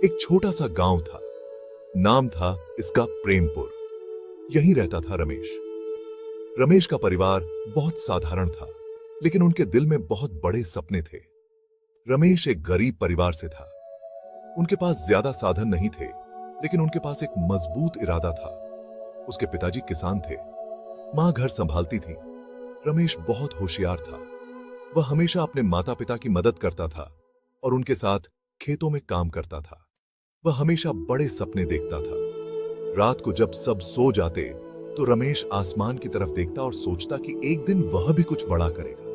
एक छोटा सा गांव था। नाम था इसका प्रेमपुर। यहीं रहता था रमेश। रमेश का परिवार बहुत साधारण था, लेकिन उनके दिल में बहुत बड़े सपने थे। रमेश एक गरीब परिवार से था। उनके पास ज्यादा साधन नहीं थे, लेकिन उनके पास एक मजबूत इरादा था। उसके पिताजी किसान थे, मां घर संभालती थी। रमेश बहुत होशियार था। वह हमेशा अपने माता पिता की मदद करता था और उनके साथ खेतों में काम करता था। वह हमेशा बड़े सपने देखता था। रात को जब सब सो जाते तो रमेश आसमान की तरफ देखता और सोचता कि एक दिन वह भी कुछ बड़ा करेगा।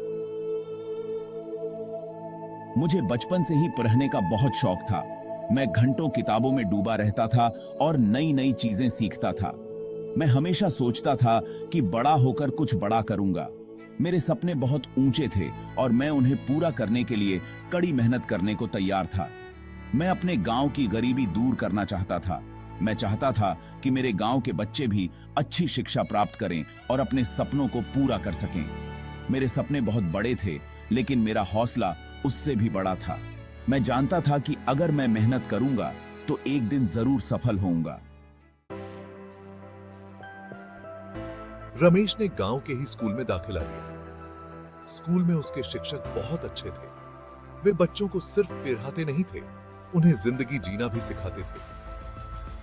मुझे बचपन से ही पढ़ने का बहुत शौक था। मैं घंटों किताबों में डूबा रहता था और नई नई चीजें सीखता था। मैं हमेशा सोचता था कि बड़ा होकर कुछ बड़ा करूंगा। मेरे सपने बहुत ऊंचे थे और मैं उन्हें पूरा करने के लिए कड़ी मेहनत करने को तैयार था। मैं अपने गांव की गरीबी दूर करना चाहता था। मैं चाहता था कि मेरे गांव के बच्चे भी अच्छी शिक्षा प्राप्त करें और अपने सपनों को पूरा कर सकें। मेरे सपने बहुत बड़े थे, लेकिन मेरा हौसला उससे भी बड़ा था। मैं जानता था कि अगर मैं मेहनत करूंगा तो एक दिन जरूर सफल होऊंगा। रमेश ने गांव के ही स्कूल में दाखिला लिया। स्कूल में उसके शिक्षक बहुत अच्छे थे। वे बच्चों को सिर्फ पढ़ाते नहीं थे, उन्हें जिंदगी जीना भी सिखाते थे।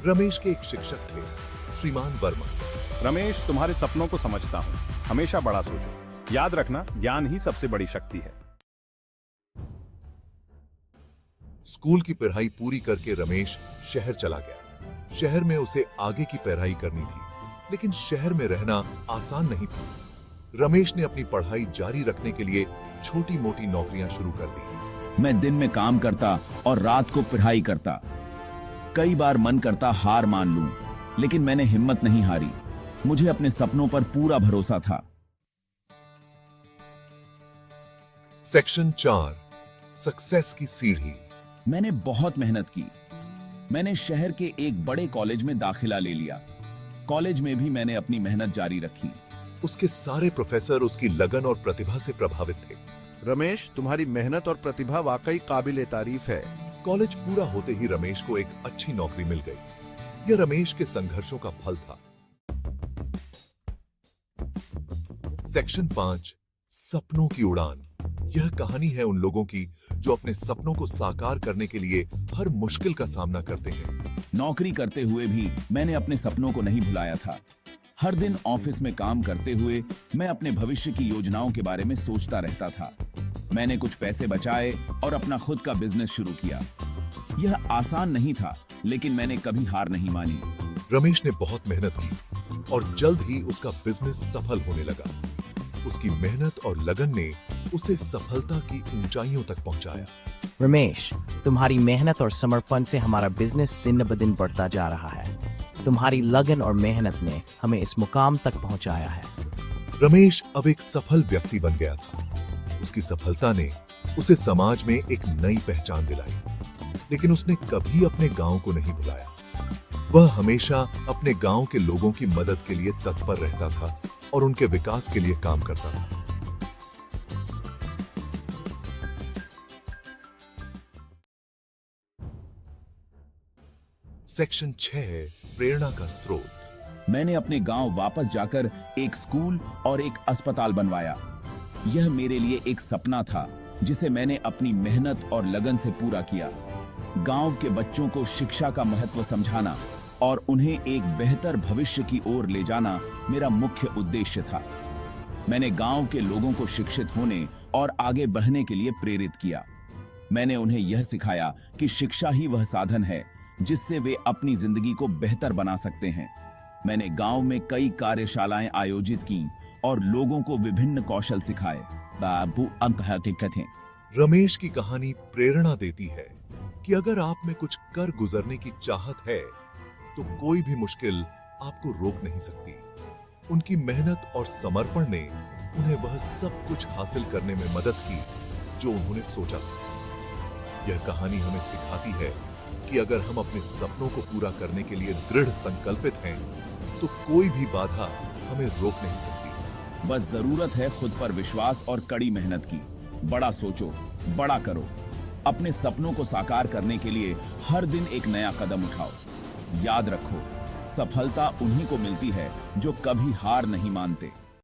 रमेश के एक शिक्षक थे, श्रीमान वर्मा। रमेश, तुम्हारे सपनों को समझता हूँ। हमेशा बड़ा सोचो। याद रखना, ज्ञान ही सबसे बड़ी शक्ति है। स्कूल की पढ़ाई पूरी करके रमेश शहर चला गया। शहर में उसे आगे की पढ़ाई करनी थी, लेकिन शहर में रहना आसान नहीं था। रमेश ने अपनी पढ़ाई जारी रखने के लिए छोटी मोटी नौकरियां शुरू कर दी। मैं दिन में काम करता और रात को पढ़ाई करता। कई बार मन करता हार मान लूं, लेकिन मैंने हिम्मत नहीं हारी। मुझे अपने सपनों पर पूरा भरोसा था। सेक्शन 4, सक्सेस की सीढ़ी। मैंने बहुत मेहनत की। मैंने शहर के एक बड़े कॉलेज में दाखिला ले लिया। कॉलेज में भी मैंने अपनी मेहनत जारी रखी। उसके सारे प्रोफेसर उसकी लगन और प्रतिभा से प्रभावित थे। रमेश, तुम्हारी मेहनत और प्रतिभा वाकई काबिले तारीफ है। कॉलेज पूरा होते ही रमेश को एक अच्छी नौकरी मिल गई। यह रमेश के संघर्षों का फल था। सेक्शन 5, सपनों की उड़ान। यह कहानी है उन लोगों की जो अपने सपनों को साकार करने के लिए हर मुश्किल का सामना करते हैं। नौकरी करते हुए भी मैंने अपने सपनों को नहीं भुलाया था। हर दिन ऑफिस में काम करते हुए मैं अपने भविष्य की योजनाओं के बारे में सोचता रहता था। मैंने कुछ पैसे बचाए और अपना खुद का बिजनेस शुरू किया। यह आसान नहीं था, लेकिन मैंने कभी हार नहीं मानी। रमेश ने बहुत मेहनत की और जल्द ही उसका बिजनेस सफल होने लगा। उसकी मेहनत और लगन ने उसे सफलता की ऊंचाइयों तक पहुंचाया। रमेश, तुम्हारी मेहनत और समर्पण से हमारा बिजनेस दिन ब दिन बढ़ता जा रहा है। तुम्हारी लगन और मेहनत ने हमें इस मुकाम तक पहुंचाया है। रमेश अब एक सफल व्यक्ति बन गया था। उसकी सफलता ने उसे समाज में एक नई पहचान दिलाई, लेकिन उसने कभी अपने गांव को नहीं भुलाया। वह हमेशा अपने गांव के लोगों की मदद के लिए तत्पर रहता था और उनके विकास के लिए काम करता था। सेक्शन 6, प्रेरणा का स्रोत। मैंने अपने गांव वापस जाकर एक स्कूल और एक अस्पताल बनवाया। यह मेरे लिए एक सपना था जिसे मैंने अपनी मेहनत और लगन से पूरा किया। गांव के बच्चों को शिक्षा का महत्व समझाना और उन्हें एक बेहतर भविष्य की ओर ले जाना मेरा मुख्य उद्देश्य था। मैंने गांव के लोगों को शिक्षित होने और आगे बढ़ने के लिए प्रेरित किया। मैंने उन्हें यह सिखाया कि शिक्षा ही वह साधन है जिससे वे अपनी जिंदगी को बेहतर बना सकते हैं। मैंने गांव में कई कार्यशालाएं आयोजित की और लोगों को विभिन्न कौशल सिखाए। बाबू अंक हकीकत है। रमेश की कहानी प्रेरणा देती है कि अगर आप में कुछ कर गुजरने की चाहत है तो कोई भी मुश्किल आपको रोक नहीं सकती। उनकी मेहनत और समर्पण ने उन्हें वह सब कुछ हासिल करने में मदद की जो उन्होंने सोचा था। यह कहानी हमें सिखाती है कि अगर हम अपने सपनों को पूरा करने के लिए दृढ़ संकल्पित हैं, तो कोई भी बाधा हमें रोक नहीं सकती। बस जरूरत है खुद पर विश्वास और कड़ी मेहनत की। बड़ा सोचो, बड़ा करो। अपने सपनों को साकार करने के लिए हर दिन एक नया कदम उठाओ। याद रखो, सफलता उन्हीं को मिलती है जो कभी हार नहीं मानते।